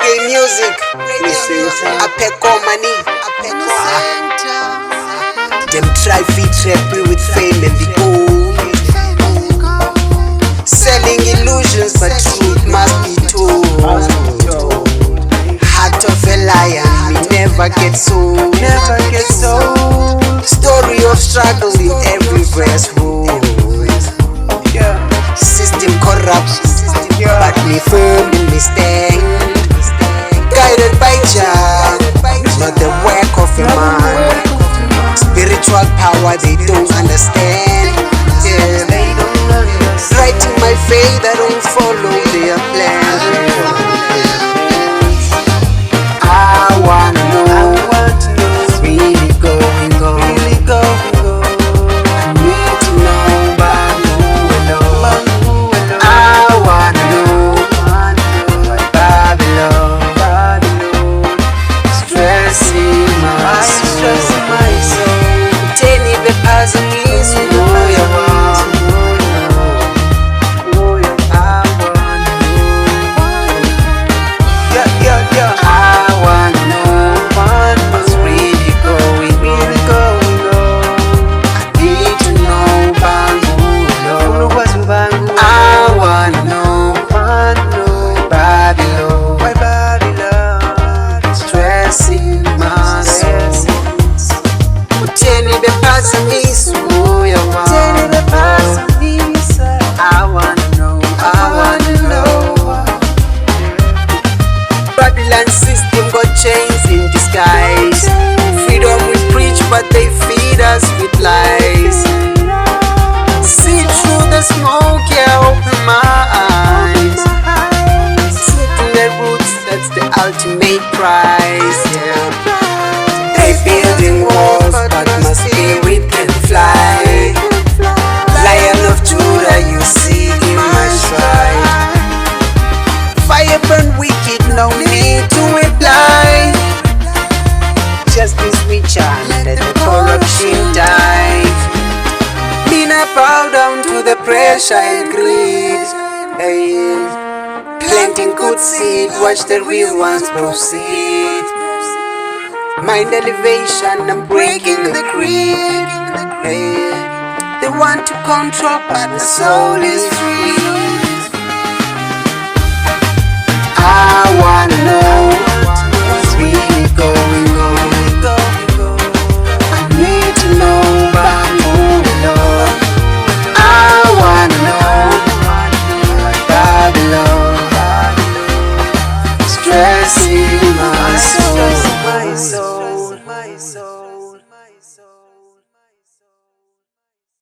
reggae music. Apecomani. Them try feet trap me with fame and the gold. Selling illusions, but truth must be told. Heart of a lion, me never get sold. Story of struggle in every verse. System corrupt, but me firm in me stand. Guided by Jah, not the work of a man. Spiritual power they don't understand. Writing my faith, I don't follow their plan. I wanna know what's really going on. I need to know about who alone. I wanna know Babylon, stressing my soul. Tell me the past is who you are. System got chains in disguise. Freedom we preach, but they feed us with lies. See through the smoke, yeah, open my eyes. Truth in the roots, that's the ultimate prize, yeah. They building walls, but my spirit can fly. Lion of Judah, you see in my stride. Fire burn wicked, no need to reply. Justice we chant, let the corruption die. Me not bow down to the pressure and greed. Hey, planting good seed, watch the real ones proceed. Mind elevation, I'm breaking the creed. Hey, they want to control, but the soul is free. I wanna know what's really going on. I need to know about who alone. I wanna know Babylon, stressing my soul.